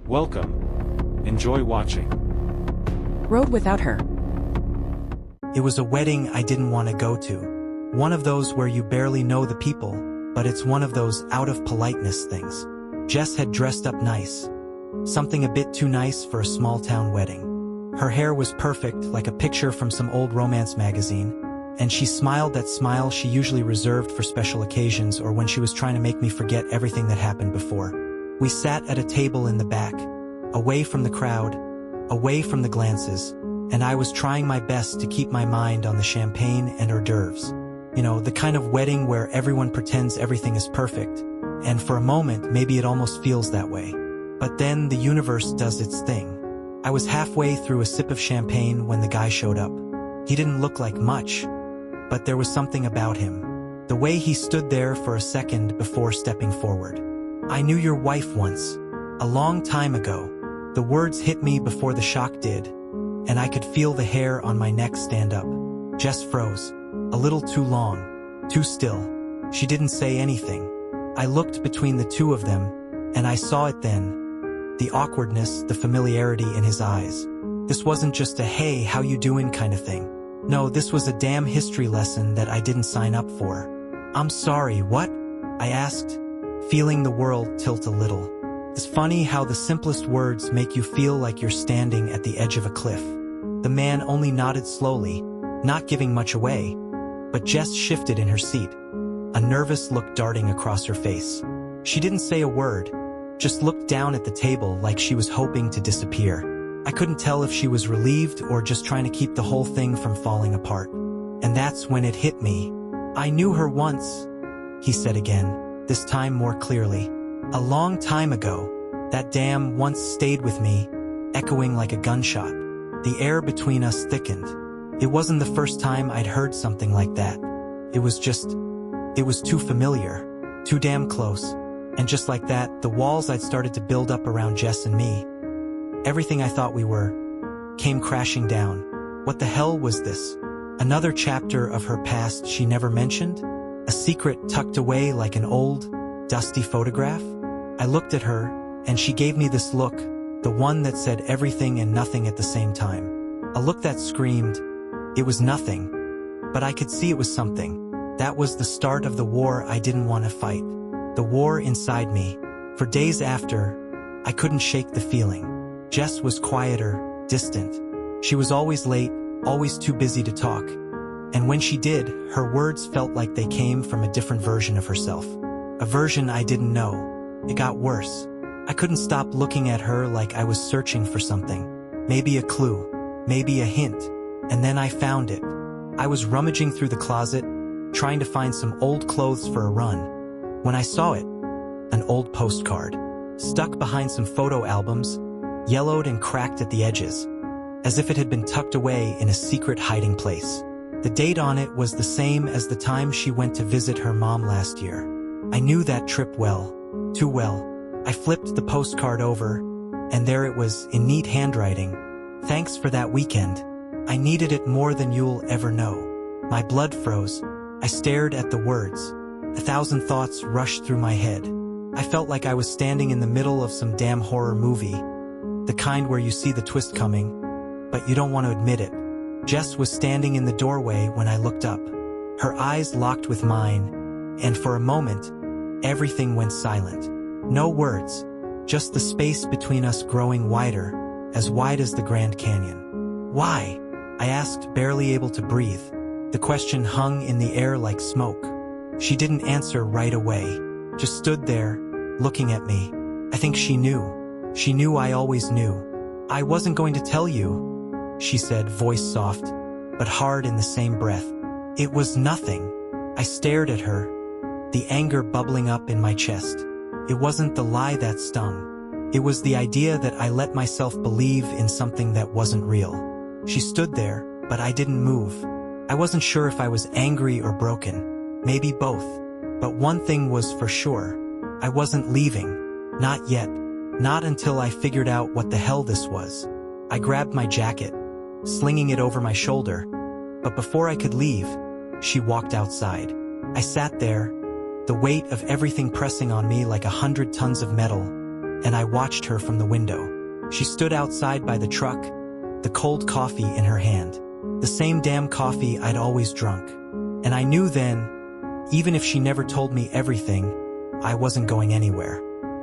Welcome. Enjoy watching. Rode without her. It was a wedding I didn't want to go to. One of those where you barely know the people, but it's one of those out of politeness things. Jess had dressed up nice. Something a bit too nice for a small-town wedding. Her hair was perfect, like a picture from some old romance magazine, and she smiled that smile she usually reserved for special occasions or when she was trying to make me forget everything that happened before. We sat at a table in the back, away from the crowd, away from the glances, and I was trying my best to keep my mind on the champagne and hors d'oeuvres. You know, the kind of wedding where everyone pretends everything is perfect, and for a moment maybe it almost feels that way. But then the universe does its thing. I was halfway through a sip of champagne when the guy showed up. He didn't look like much, but there was something about him. The way he stood there for a second before stepping forward. "I knew your wife once. A long time ago." The words hit me before the shock did, and I could feel the hair on my neck stand up. Jess froze. A little too long. Too still. She didn't say anything. I looked between the two of them, and I saw it then. The awkwardness, the familiarity in his eyes. This wasn't just a "hey, how you doing" kind of thing. No, this was a damn history lesson that I didn't sign up for. "I'm sorry, what?" I asked, feeling the world tilt a little. It's funny how the simplest words make you feel like you're standing at the edge of a cliff. The man only nodded slowly, not giving much away, but Jess shifted in her seat, a nervous look darting across her face. She didn't say a word, just looked down at the table like she was hoping to disappear. I couldn't tell if she was relieved or just trying to keep the whole thing from falling apart. And that's when it hit me. "I knew her once," he said again, this time more clearly. "A long time ago. That damn once stayed with me," echoing like a gunshot. The air between us thickened. It wasn't the first time I'd heard something like that. It was too familiar, too damn close. And just like that, the walls I'd started to build up around Jess and me, everything I thought we were, came crashing down. What the hell was this? Another chapter of her past she never mentioned? A secret tucked away like an old, dusty photograph? I looked at her, and she gave me this look, the one that said everything and nothing at the same time. A look that screamed, it was nothing, but I could see it was something. That was the start of the war I didn't want to fight. The war inside me. For days after, I couldn't shake the feeling. Jess was quieter, distant. She was always late, always too busy to talk. And when she did, her words felt like they came from a different version of herself. A version I didn't know. It got worse. I couldn't stop looking at her like I was searching for something. Maybe a clue. Maybe a hint. And then I found it. I was rummaging through the closet, trying to find some old clothes for a run, when I saw it. An old postcard. Stuck behind some photo albums, yellowed and cracked at the edges, as if it had been tucked away in a secret hiding place. The date on it was the same as the time she went to visit her mom last year. I knew that trip well. Too well. I flipped the postcard over, and there it was, in neat handwriting. "Thanks for that weekend. I needed it more than you'll ever know." My blood froze. I stared at the words. 1,000 thoughts rushed through my head. I felt like I was standing in the middle of some damn horror movie. The kind where you see the twist coming, but you don't want to admit it. Jess was standing in the doorway when I looked up. Her eyes locked with mine, and for a moment, everything went silent. No words, just the space between us growing wider, as wide as the Grand Canyon. "Why?" I asked, barely able to breathe. The question hung in the air like smoke. She didn't answer right away, just stood there, looking at me. I think she knew. She knew I always knew. "I wasn't going to tell you," she said, voice soft, but hard in the same breath. "It was nothing." I stared at her, the anger bubbling up in my chest. It wasn't the lie that stung. It was the idea that I let myself believe in something that wasn't real. She stood there, but I didn't move. I wasn't sure if I was angry or broken. Maybe both. But one thing was for sure. I wasn't leaving. Not yet. Not until I figured out what the hell this was. I grabbed my jacket, slinging it over my shoulder. But before I could leave, she walked outside. I sat there, the weight of everything pressing on me like 100 tons of metal. and I watched her from the window. She stood outside by the truck, the cold coffee in her hand. The same damn coffee I'd always drunk. And I knew then, even if she never told me everything, I wasn't going anywhere.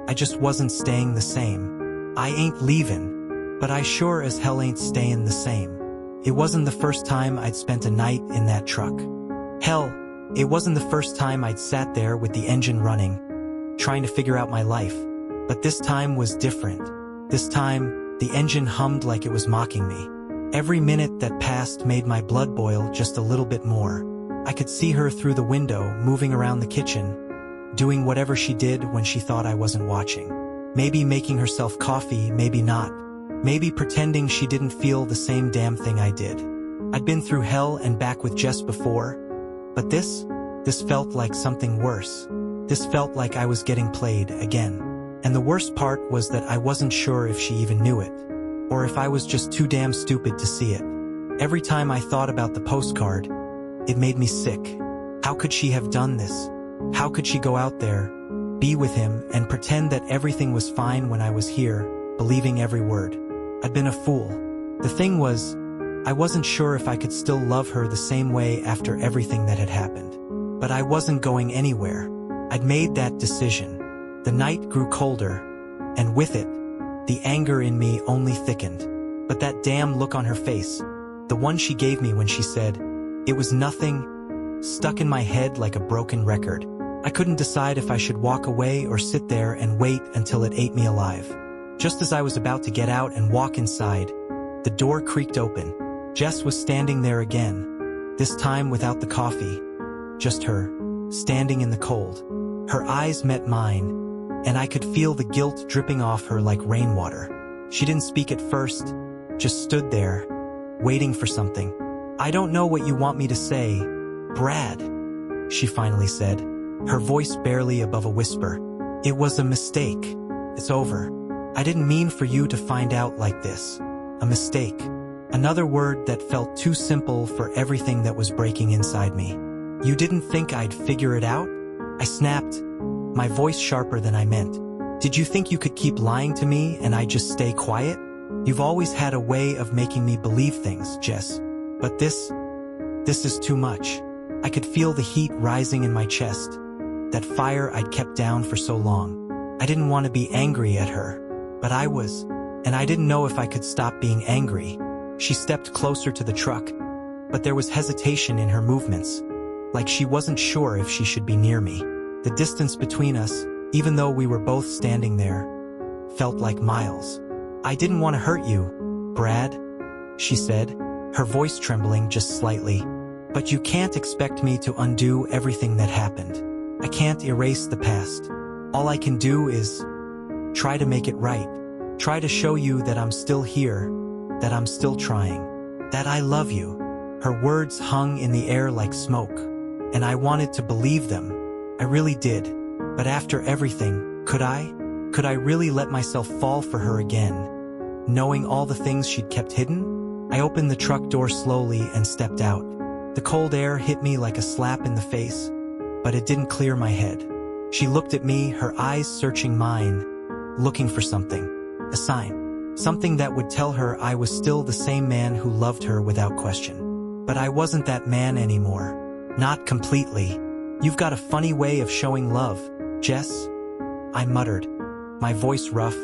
I just wasn't staying the same. I ain't leavin', but I sure as hell ain't stayin' the same. It wasn't the first time I'd spent a night in that truck. Hell, it wasn't the first time I'd sat there with the engine running, trying to figure out my life. But this time was different. This time, the engine hummed like it was mocking me. Every minute that passed made my blood boil just a little bit more. I could see her through the window, moving around the kitchen, doing whatever she did when she thought I wasn't watching. Maybe making herself coffee, maybe not. Maybe pretending she didn't feel the same damn thing I did. I'd been through hell and back with Jess before, but this felt like something worse. This felt like I was getting played again. And the worst part was that I wasn't sure if she even knew it, or if I was just too damn stupid to see it. Every time I thought about the postcard, it made me sick. How could she have done this? How could she go out there, be with him, and pretend that everything was fine when I was here, believing every word? I'd been a fool. The thing was, I wasn't sure if I could still love her the same way after everything that had happened. But I wasn't going anywhere. I'd made that decision. The night grew colder, and with it, the anger in me only thickened. But that damn look on her face, the one she gave me when she said, "It was nothing," stuck in my head like a broken record. I couldn't decide if I should walk away or sit there and wait until it ate me alive. Just as I was about to get out and walk inside, the door creaked open. Jess was standing there again, this time without the coffee, just her, standing in the cold. Her eyes met mine, and I could feel the guilt dripping off her like rainwater. She didn't speak at first, just stood there, waiting for something. "I don't know what you want me to say, Brad," she finally said, her voice barely above a whisper. "It was a mistake. It's over. I didn't mean for you to find out like this. A mistake." Another word that felt too simple for everything that was breaking inside me. "You didn't think I'd figure it out?" I snapped, my voice sharper than I meant. "Did you think you could keep lying to me and I'd just stay quiet? You've always had a way of making me believe things, Jess. But this is too much." I could feel the heat rising in my chest, that fire I'd kept down for so long. I didn't want to be angry at her, but I was, and I didn't know if I could stop being angry. She stepped closer to the truck, but there was hesitation in her movements, like she wasn't sure if she should be near me. The distance between us, even though we were both standing there, felt like miles. "I didn't want to hurt you, Brad," she said, her voice trembling just slightly. "But you can't expect me to undo everything that happened. I can't erase the past. All I can do is try to make it right. Try to show you that I'm still here, that I'm still trying, that I love you." Her words hung in the air like smoke, and I wanted to believe them. I really did. But after everything, could I? Could I really let myself fall for her again, knowing all the things she'd kept hidden? I opened the truck door slowly and stepped out. The cold air hit me like a slap in the face, but it didn't clear my head. She looked at me, her eyes searching mine, looking for something. A sign. Something that would tell her I was still the same man who loved her without question. But I wasn't that man anymore. Not completely. "You've got a funny way of showing love, Jess," I muttered, my voice rough,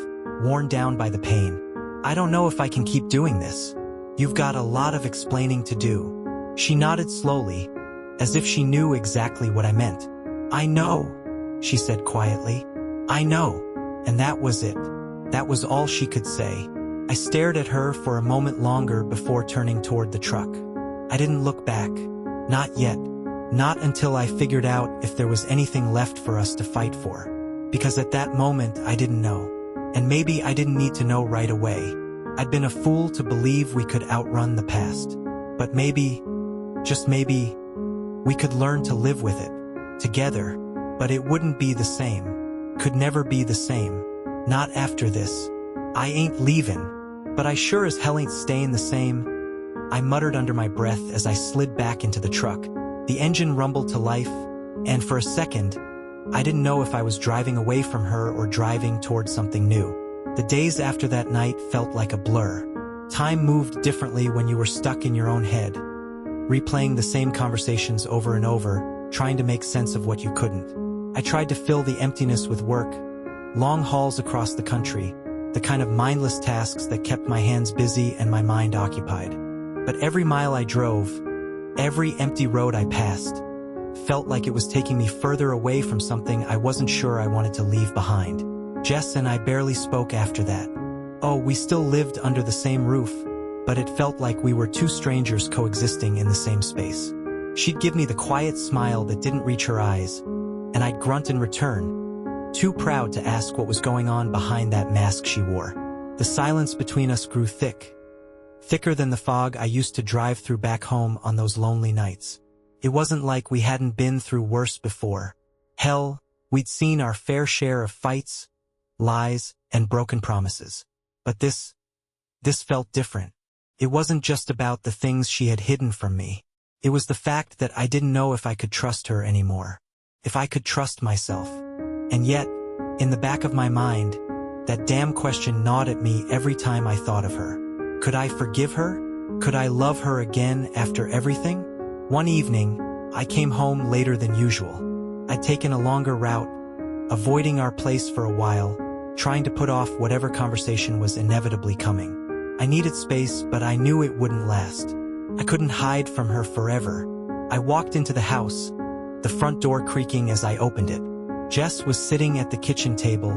worn down by the pain. "I don't know if I can keep doing this. You've got a lot of explaining to do." She nodded slowly, as if she knew exactly what I meant. "I know," she said quietly. "I know." And that was it. That was all she could say. I stared at her for a moment longer before turning toward the truck. I didn't look back. Not yet. Not until I figured out if there was anything left for us to fight for. Because at that moment, I didn't know. And maybe I didn't need to know right away. I'd been a fool to believe we could outrun the past. But maybe, just maybe, we could learn to live with it, together. But it wouldn't be the same. Could never be the same. Not after this. "I ain't leavin', but I sure as hell ain't stayin' the same," I muttered under my breath as I slid back into the truck. The engine rumbled to life, and for a second, I didn't know if I was driving away from her or driving towards something new. The days after that night felt like a blur. Time moved differently when you were stuck in your own head, replaying the same conversations over and over, trying to make sense of what you couldn't. I tried to fill the emptiness with work, long hauls across the country, the kind of mindless tasks that kept my hands busy and my mind occupied. But every mile I drove, every empty road I passed, felt like it was taking me further away from something I wasn't sure I wanted to leave behind. Jess and I barely spoke after that. Oh, we still lived under the same roof, but it felt like we were two strangers coexisting in the same space. She'd give me the quiet smile that didn't reach her eyes, and I'd grunt in return, too proud to ask what was going on behind that mask she wore. The silence between us grew thick, thicker than the fog I used to drive through back home on those lonely nights. It wasn't like we hadn't been through worse before. Hell, we'd seen our fair share of fights, lies, and broken promises. But this felt different. It wasn't just about the things she had hidden from me. It was the fact that I didn't know if I could trust her anymore, if I could trust myself. And yet, in the back of my mind, that damn question gnawed at me every time I thought of her. Could I forgive her? Could I love her again after everything? One evening, I came home later than usual. I'd taken a longer route, avoiding our place for a while, trying to put off whatever conversation was inevitably coming. I needed space, but I knew it wouldn't last. I couldn't hide from her forever. I walked into the house, the front door creaking as I opened it. Jess was sitting at the kitchen table,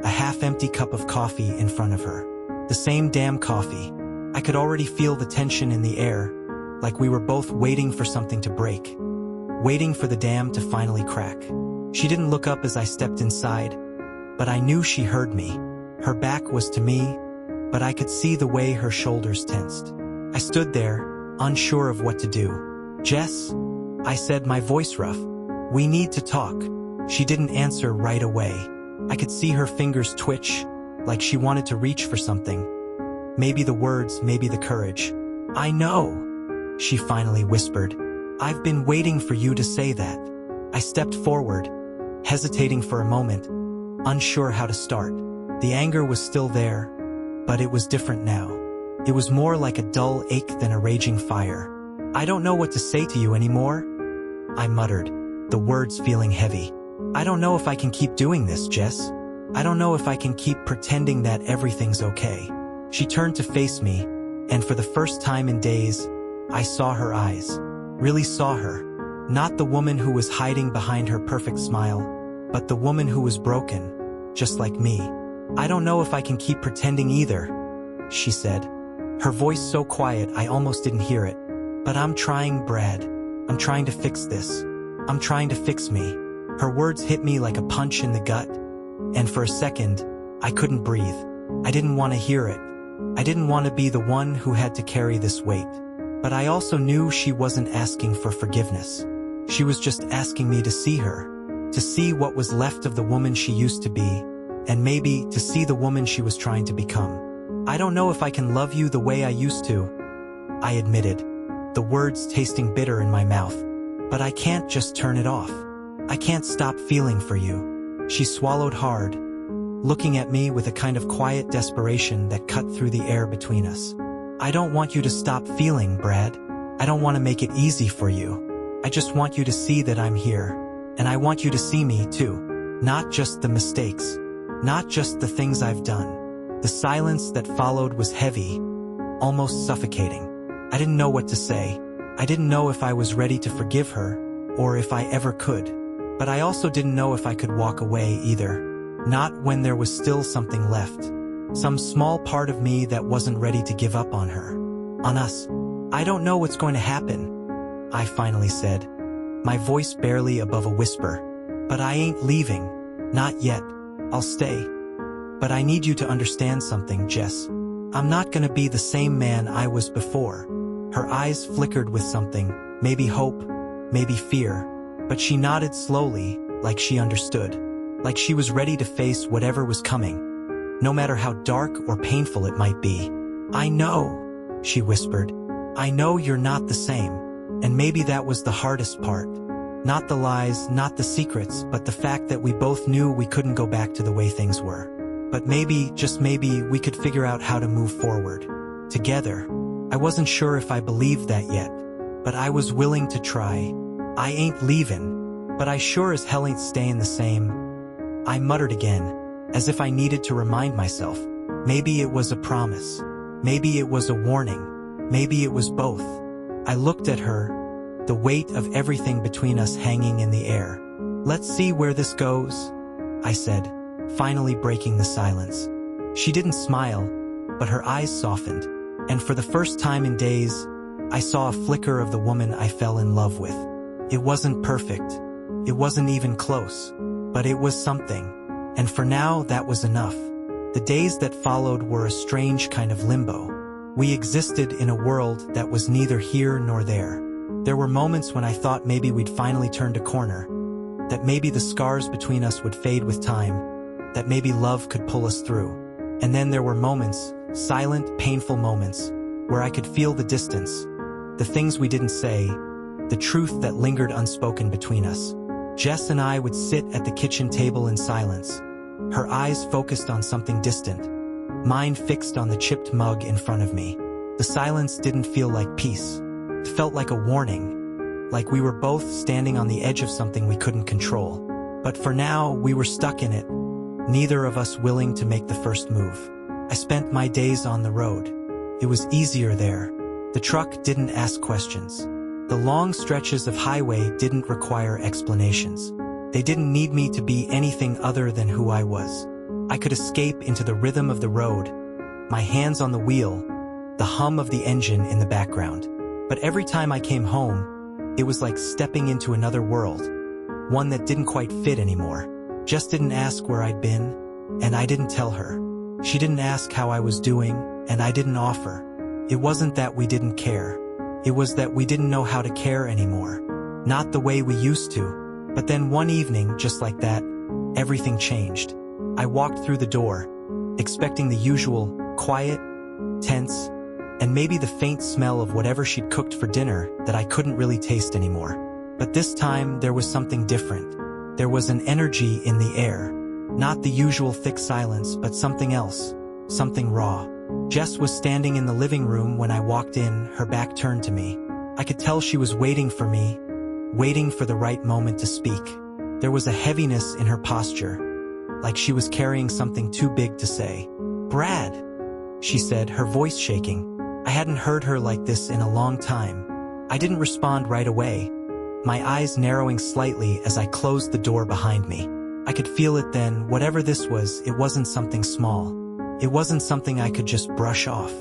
a half-empty cup of coffee in front of her. The same damn coffee. I could already feel the tension in the air, like we were both waiting for something to break, waiting for the dam to finally crack. She didn't look up as I stepped inside, but I knew she heard me. Her back was to me, but I could see the way her shoulders tensed. I stood there, unsure of what to do. "Jess," I said, my voice rough, "we need to talk." She didn't answer right away. I could see her fingers twitch, like she wanted to reach for something. Maybe the words, maybe the courage. "I know," she finally whispered. "I've been waiting for you to say that." I stepped forward, hesitating for a moment, unsure how to start. The anger was still there, but it was different now. It was more like a dull ache than a raging fire. "I don't know what to say to you anymore," I muttered, the words feeling heavy. "I don't know if I can keep doing this, Jess. I don't know if I can keep pretending that everything's okay." She turned to face me, and for the first time in days, I saw her eyes. Really saw her. Not the woman who was hiding behind her perfect smile, but the woman who was broken, just like me. "I don't know if I can keep pretending either," she said, her voice so quiet I almost didn't hear it. "But I'm trying, Brad. I'm trying to fix this. I'm trying to fix me." Her words hit me like a punch in the gut, and for a second, I couldn't breathe. I didn't want to hear it. I didn't want to be the one who had to carry this weight. But I also knew she wasn't asking for forgiveness. She was just asking me to see her, to see what was left of the woman she used to be, and maybe to see the woman she was trying to become. "I don't know if I can love you the way I used to," I admitted, the words tasting bitter in my mouth. "But I can't just turn it off. I can't stop feeling for you." She swallowed hard, looking at me with a kind of quiet desperation that cut through the air between us. "I don't want you to stop feeling, Brad. I don't want to make it easy for you. I just want you to see that I'm here, and I want you to see me too. Not just the mistakes, not just the things I've done." The silence that followed was heavy, almost suffocating. I didn't know what to say. I didn't know if I was ready to forgive her, or if I ever could. But I also didn't know if I could walk away either. Not when there was still something left. Some small part of me that wasn't ready to give up on her. On us. "I don't know what's going to happen," I finally said, my voice barely above a whisper. "But I ain't leaving. Not yet. I'll stay. But I need you to understand something, Jess. I'm not gonna be the same man I was before." Her eyes flickered with something, maybe hope, maybe fear, but she nodded slowly, like she understood, like she was ready to face whatever was coming, no matter how dark or painful it might be. "I know," she whispered. "I know you're not the same." And maybe that was the hardest part. Not the lies, not the secrets, but the fact that we both knew we couldn't go back to the way things were. But maybe, just maybe, we could figure out how to move forward. Together. I wasn't sure if I believed that yet, but I was willing to try. I ain't leavin', but I sure as hell ain't stayin' the same. I muttered again, as if I needed to remind myself. Maybe it was a promise. Maybe it was a warning. Maybe it was both. I looked at her, the weight of everything between us hanging in the air. Let's see where this goes, I said, finally breaking the silence. She didn't smile, but her eyes softened, and for the first time in days, I saw a flicker of the woman I fell in love with. It wasn't perfect. It wasn't even close, but it was something, and for now that was enough. The days that followed were a strange kind of limbo. We existed in a world that was neither here nor there. There were moments when I thought maybe we'd finally turned a corner, that maybe the scars between us would fade with time, that maybe love could pull us through. And then there were moments, silent, painful moments, where I could feel the distance, the things we didn't say, the truth that lingered unspoken between us. Jess and I would sit at the kitchen table in silence, her eyes focused on something distant, mine fixed on the chipped mug in front of me. The silence didn't feel like peace. It felt like a warning, like we were both standing on the edge of something we couldn't control. But for now, we were stuck in it, neither of us willing to make the first move. I spent my days on the road. It was easier there. The truck didn't ask questions. The long stretches of highway didn't require explanations. They didn't need me to be anything other than who I was. I could escape into the rhythm of the road, my hands on the wheel, the hum of the engine in the background. But every time I came home, it was like stepping into another world, one that didn't quite fit anymore. Jess didn't ask where I'd been, and I didn't tell her. She didn't ask how I was doing, and I didn't offer. It wasn't that we didn't care. It was that we didn't know how to care anymore. Not the way we used to. But then one evening, just like that, everything changed. I walked through the door, expecting the usual, quiet, tense, and maybe the faint smell of whatever she'd cooked for dinner that I couldn't really taste anymore. But this time, there was something different. There was an energy in the air. Not the usual thick silence, but something else. Something raw. Jess was standing in the living room when I walked in, her back turned to me. I could tell she was waiting for me, waiting for the right moment to speak. There was a heaviness in her posture, like she was carrying something too big to say. "Brad," she said, her voice shaking. I hadn't heard her like this in a long time. I didn't respond right away, my eyes narrowing slightly as I closed the door behind me. I could feel it then, whatever this was, it wasn't something small. It wasn't something I could just brush off.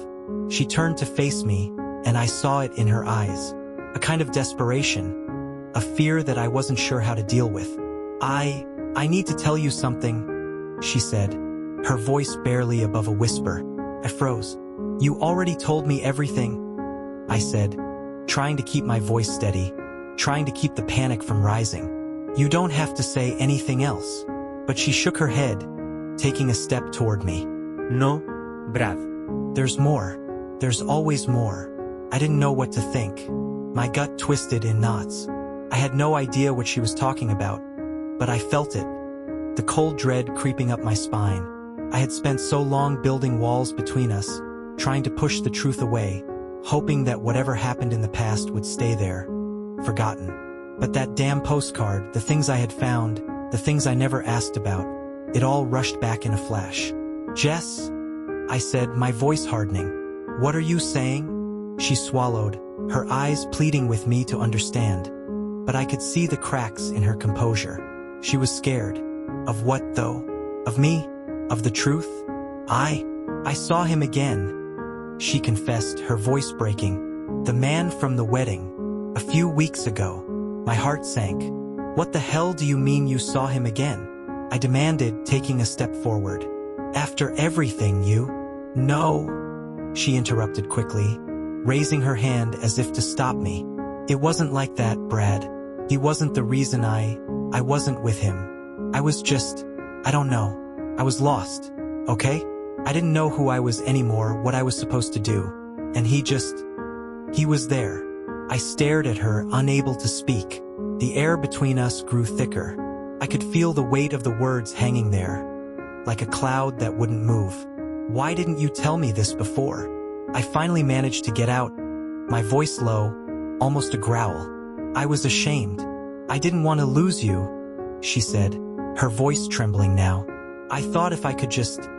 She turned to face me, and I saw it in her eyes. A kind of desperation, a fear that I wasn't sure how to deal with. I need to tell you something, she said, her voice barely above a whisper. I froze. "You already told me everything," I said, trying to keep my voice steady, trying to keep the panic from rising. "You don't have to say anything else." But she shook her head, taking a step toward me. "No, Brad. "There's more. There's always more." I didn't know what to think. My gut twisted in knots. I had no idea what she was talking about, but I felt it, the cold dread creeping up my spine. I had spent so long building walls between us, trying to push the truth away, hoping that whatever happened in the past would stay there, forgotten. But that damn postcard, the things I had found, the things I never asked about, it all rushed back in a flash. "Jess," I said, my voice hardening. "What are you saying?" She swallowed, her eyes pleading with me to understand. But I could see the cracks in her composure. She was scared. Of what, though? Of me? Of the truth? I saw him again, she confessed, her voice breaking. "The man from the wedding. A few weeks ago." My heart sank. "What the hell do you mean you saw him again?" I demanded, taking a step forward. "After everything you—" "No," she interrupted quickly, raising her hand as if to stop me. "It wasn't like that, Brad. He wasn't the reason I wasn't with him. I was just, I don't know. I was lost, okay? I didn't know who I was anymore, what I was supposed to do. And he was there." I stared at her, unable to speak. The air between us grew thicker. I could feel the weight of the words hanging there, like a cloud that wouldn't move. Why didn't you tell me this before? I finally managed to get out, my voice low, almost a growl. I was ashamed. I didn't want to lose you, she said, her voice trembling now. I thought if I could just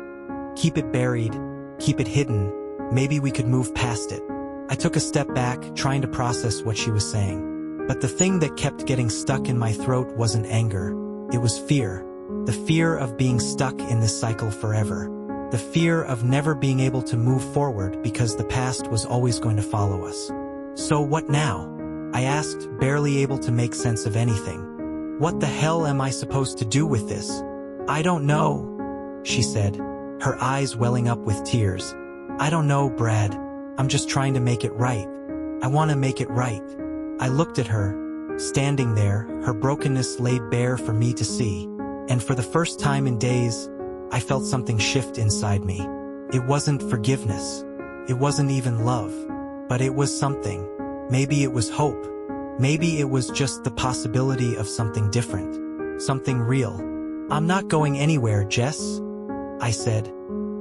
keep it buried, keep it hidden, maybe we could move past it. I took a step back, trying to process what she was saying. But the thing that kept getting stuck in my throat wasn't anger. It was fear. The fear of being stuck in this cycle forever. The fear of never being able to move forward because the past was always going to follow us. So what now? I asked, barely able to make sense of anything. What the hell am I supposed to do with this? I don't know, she said, her eyes welling up with tears. I don't know, Brad. I'm just trying to make it right. I want to make it right. I looked at her, standing there, her brokenness laid bare for me to see. And for the first time in days, I felt something shift inside me. It wasn't forgiveness. It wasn't even love. But it was something. Maybe it was hope. Maybe it was just the possibility of something different. Something real. I'm not going anywhere, Jess, I said,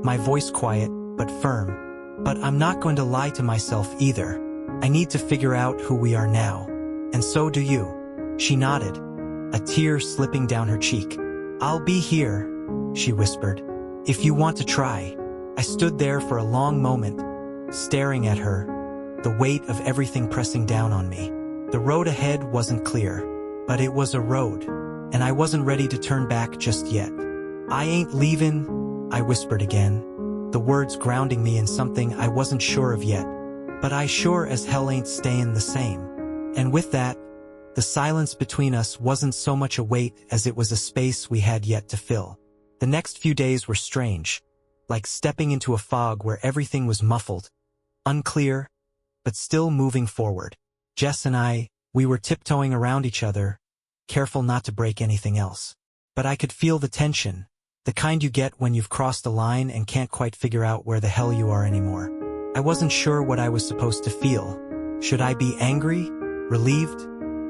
my voice quiet but firm. But I'm not going to lie to myself either. I need to figure out who we are now. And so do you. She nodded, a tear slipping down her cheek. I'll be here, she whispered, if you want to try. I stood there for a long moment, staring at her, the weight of everything pressing down on me. The road ahead wasn't clear, but it was a road, and I wasn't ready to turn back just yet. I ain't leavin', I whispered again, the words grounding me in something I wasn't sure of yet. But I sure as hell ain't stayin' the same. And with that, the silence between us wasn't so much a weight as it was a space we had yet to fill. The next few days were strange, like stepping into a fog where everything was muffled, unclear, but still moving forward. Jess and we were tiptoeing around each other, careful not to break anything else. But I could feel the tension, the kind you get when you've crossed a line and can't quite figure out where the hell you are anymore. I wasn't sure what I was supposed to feel. Should I be angry, relieved,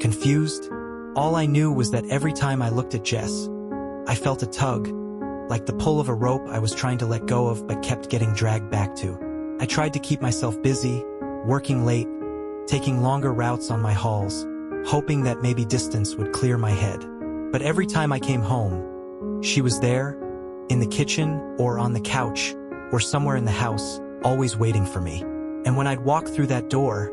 confused? All I knew was that every time I looked at Jess, I felt a tug, like the pull of a rope I was trying to let go of but kept getting dragged back to. I tried to keep myself busy, working late, taking longer routes on my hauls, hoping that maybe distance would clear my head. But every time I came home, she was there, in the kitchen or on the couch or somewhere in the house, always waiting for me. And when I'd walk through that door,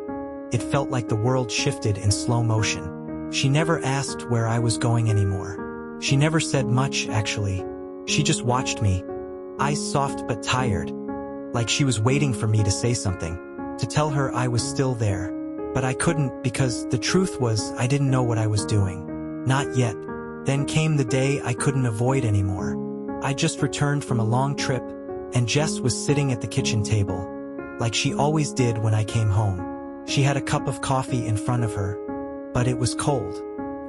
it felt like the world shifted in slow motion. She never asked where I was going anymore. She never said much, actually. She just watched me, eyes soft but tired, like she was waiting for me to say something, to tell her I was still there. But I couldn't because the truth was I didn't know what I was doing. Not yet. Then came the day I couldn't avoid anymore. I just returned from a long trip, and Jess was sitting at the kitchen table, like she always did when I came home. She had a cup of coffee in front of her, but it was cold.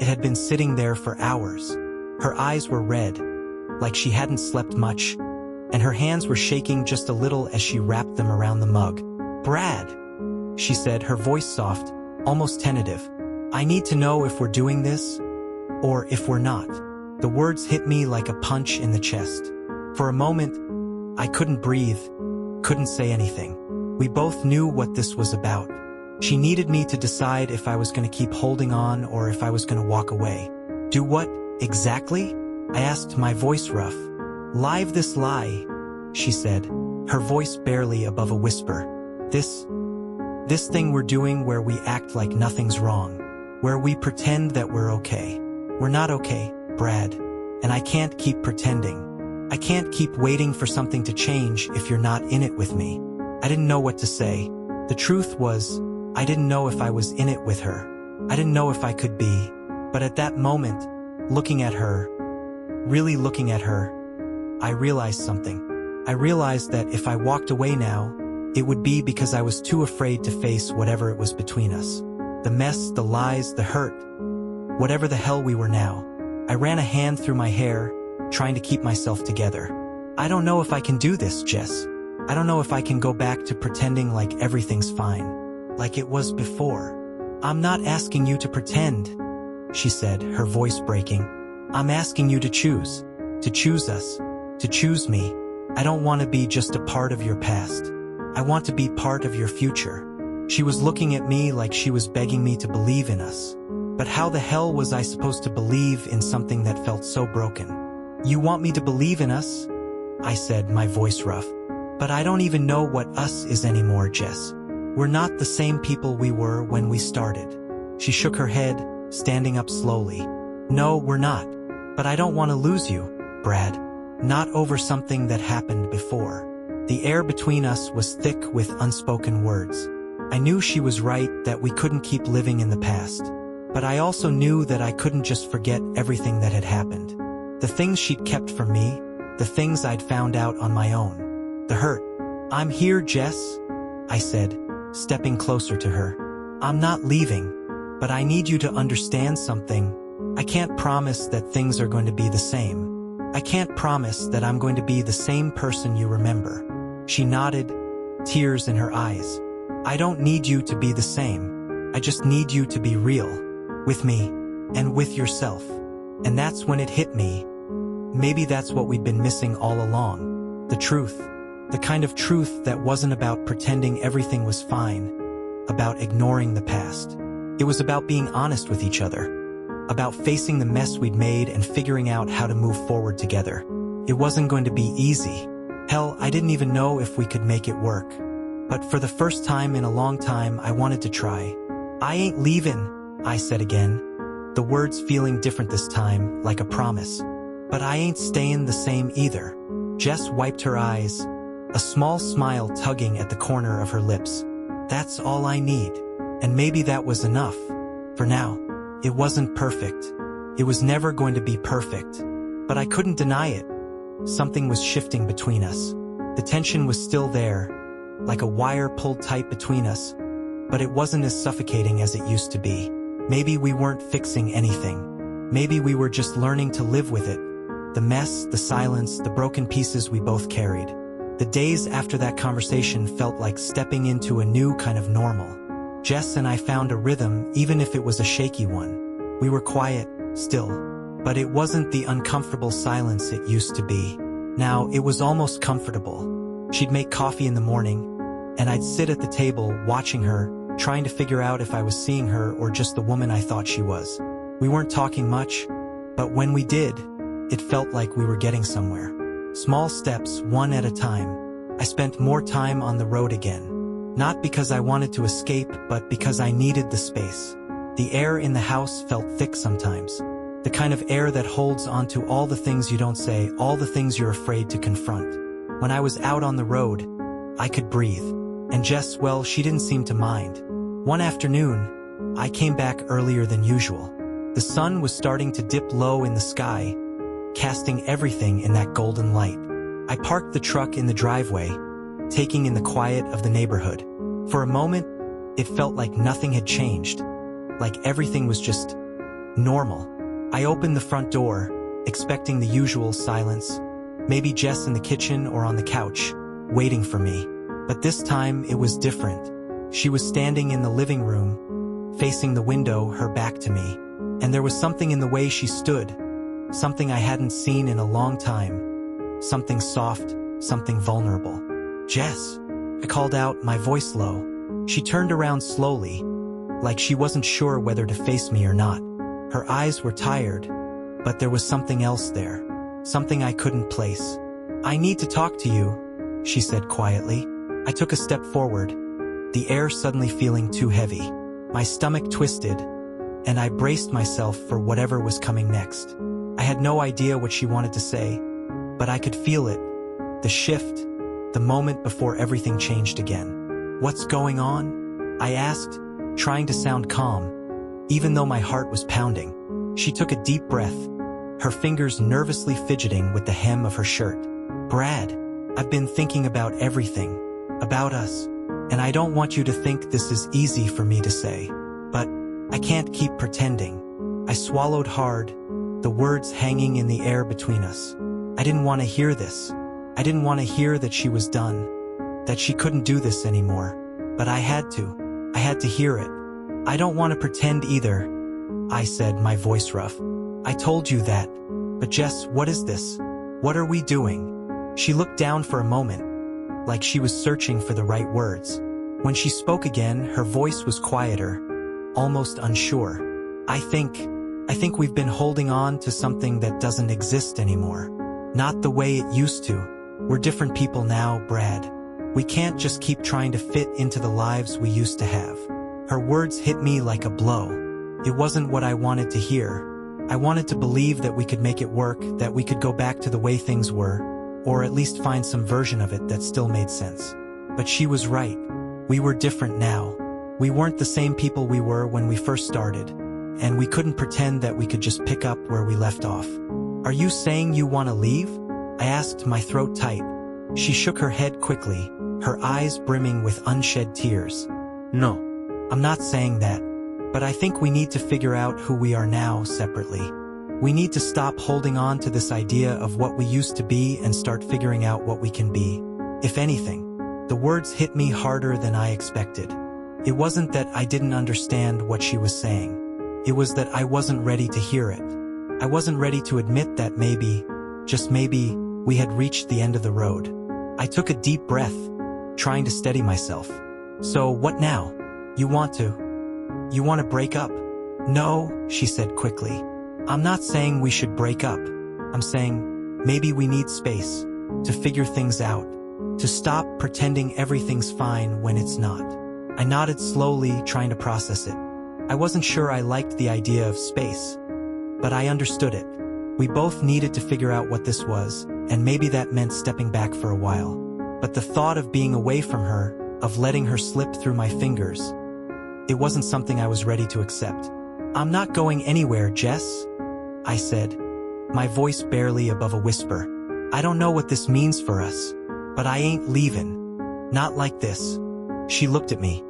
It had been sitting there for hours. Her eyes were red, like she hadn't slept much, and her hands were shaking just a little as she wrapped them around the mug. Brad, she said, her voice soft, almost tentative. I need to know if we're doing this, or if we're not. The words hit me like a punch in the chest. For a moment, I couldn't breathe, couldn't say anything. We both knew what this was about. She needed me to decide if I was going to keep holding on or if I was going to walk away. Do what, exactly? I asked, my voice rough. Live this lie, she said, her voice barely above a whisper. This thing we're doing where we act like nothing's wrong, where we pretend that we're okay. We're not okay, Brad, and I can't keep pretending. I can't keep waiting for something to change if you're not in it with me. I didn't know what to say. The truth was, I didn't know if I was in it with her. I didn't know if I could be. But at that moment, looking at her, really looking at her, I realized something. I realized that if I walked away now, it would be because I was too afraid to face whatever it was between us. The mess, the lies, the hurt, whatever the hell we were now. I ran a hand through my hair, trying to keep myself together. I don't know if I can do this, Jess. I don't know if I can go back to pretending like everything's fine, like it was before. I'm not asking you to pretend, she said, her voice breaking. I'm asking you to choose. To choose us. To choose me. I don't want to be just a part of your past. I want to be part of your future. She was looking at me like she was begging me to believe in us. But how the hell was I supposed to believe in something that felt so broken? You want me to believe in us? I said, my voice rough. But I don't even know what us is anymore, Jess. We're not the same people we were when we started. She shook her head, standing up slowly. No, we're not. But I don't want to lose you, Brad. Not over something that happened before. The air between us was thick with unspoken words. I knew she was right that we couldn't keep living in the past. But I also knew that I couldn't just forget everything that had happened. The things she'd kept from me, the things I'd found out on my own. The hurt. I'm here, Jess, I said, stepping closer to her. I'm not leaving, but I need you to understand something. I can't promise that things are going to be the same. I can't promise that I'm going to be the same person you remember. She nodded, tears in her eyes. I don't need you to be the same. I just need you to be real. With me. And with yourself. And that's when it hit me. Maybe that's what we'd been missing all along. The truth. The kind of truth that wasn't about pretending everything was fine. About ignoring the past. It was about being honest with each other. About facing the mess we'd made and figuring out how to move forward together. It wasn't going to be easy. Hell, I didn't even know if we could make it work. But for the first time in a long time, I wanted to try. I ain't leaving, I said again. The words feeling different this time, like a promise. But I ain't staying the same either. Jess wiped her eyes, a small smile tugging at the corner of her lips. That's all I need. And maybe that was enough. For now. It wasn't perfect. It was never going to be perfect. But I couldn't deny it. Something was shifting between us. The tension was still there, like a wire pulled tight between us. But it wasn't as suffocating as it used to be. Maybe we weren't fixing anything. Maybe we were just learning to live with it. The mess, the silence, the broken pieces we both carried. The days after that conversation felt like stepping into a new kind of normal. Jess and I found a rhythm, even if it was a shaky one. We were quiet, still. But it wasn't the uncomfortable silence it used to be. Now, it was almost comfortable. She'd make coffee in the morning, and I'd sit at the table watching her, trying to figure out if I was seeing her or just the woman I thought she was. We weren't talking much, but when we did, it felt like we were getting somewhere. Small steps, one at a time. I spent more time on the road again. Not because I wanted to escape, but because I needed the space. The air in the house felt thick sometimes. The kind of air that holds onto all the things you don't say, all the things you're afraid to confront. When I was out on the road, I could breathe. And Jess, well, she didn't seem to mind. One afternoon, I came back earlier than usual. The sun was starting to dip low in the sky, casting everything in that golden light. I parked the truck in the driveway, taking in the quiet of the neighborhood. For a moment, it felt like nothing had changed, like everything was just normal. I opened the front door, expecting the usual silence, maybe Jess in the kitchen or on the couch, waiting for me. But this time, it was different. She was standing in the living room, facing the window, her back to me. And there was something in the way she stood, something I hadn't seen in a long time, something soft, something vulnerable. Jess, I called out, my voice low. She turned around slowly, like she wasn't sure whether to face me or not. Her eyes were tired, but there was something else there, something I couldn't place. I need to talk to you, she said quietly. I took a step forward, the air suddenly feeling too heavy. My stomach twisted, and I braced myself for whatever was coming next. I had no idea what she wanted to say, but I could feel it, the shift, the moment before everything changed again. What's going on? I asked, trying to sound calm, even though my heart was pounding. She took a deep breath, her fingers nervously fidgeting with the hem of her shirt. Brad, I've been thinking about everything, about us, and I don't want you to think this is easy for me to say, but I can't keep pretending. I swallowed hard, the words hanging in the air between us. I didn't want to hear this. I didn't want to hear that she was done, that she couldn't do this anymore. But I had to. I had to hear it. I don't want to pretend either, I said, my voice rough. I told you that. But Jess, what is this? What are we doing? She looked down for a moment, like she was searching for the right words. When she spoke again, her voice was quieter, almost unsure. I think we've been holding on to something that doesn't exist anymore. Not the way it used to. We're different people now, Brad. We can't just keep trying to fit into the lives we used to have. Her words hit me like a blow. It wasn't what I wanted to hear. I wanted to believe that we could make it work, that we could go back to the way things were, or at least find some version of it that still made sense. But she was right. We were different now. We weren't the same people we were when we first started, and we couldn't pretend that we could just pick up where we left off. Are you saying you want to leave? I asked, my throat tight. She shook her head quickly, her eyes brimming with unshed tears. No. I'm not saying that, but I think we need to figure out who we are now separately. We need to stop holding on to this idea of what we used to be and start figuring out what we can be. If anything, the words hit me harder than I expected. It wasn't that I didn't understand what she was saying. It was that I wasn't ready to hear it. I wasn't ready to admit that maybe, just maybe, we had reached the end of the road. I took a deep breath, trying to steady myself. So what now? You want to break up? No, she said quickly. I'm not saying we should break up. I'm saying maybe we need space to figure things out, to stop pretending everything's fine when it's not. I nodded slowly, trying to process it. I wasn't sure I liked the idea of space, but I understood it. We both needed to figure out what this was, and maybe that meant stepping back for a while. But the thought of being away from her, of letting her slip through my fingers, it wasn't something I was ready to accept. I'm not going anywhere, Jess, I said, my voice barely above a whisper. I don't know what this means for us, but I ain't leaving. Not like this. She looked at me,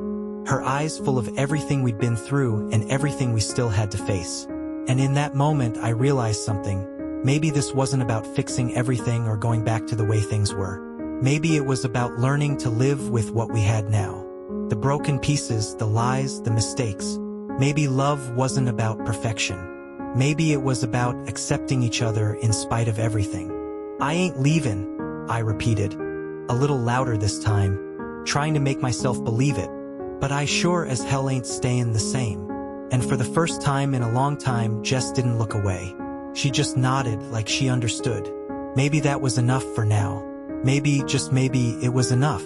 her eyes full of everything we'd been through and everything we still had to face. And in that moment, I realized something. Maybe this wasn't about fixing everything or going back to the way things were. Maybe it was about learning to live with what we had now. The broken pieces, the lies, the mistakes. Maybe love wasn't about perfection. Maybe it was about accepting each other in spite of everything. I ain't leaving, I repeated, a little louder this time, trying to make myself believe it. But I sure as hell ain't staying the same. And for the first time in a long time, Jess didn't look away. She just nodded like she understood. Maybe that was enough for now. Maybe, just maybe, it was enough.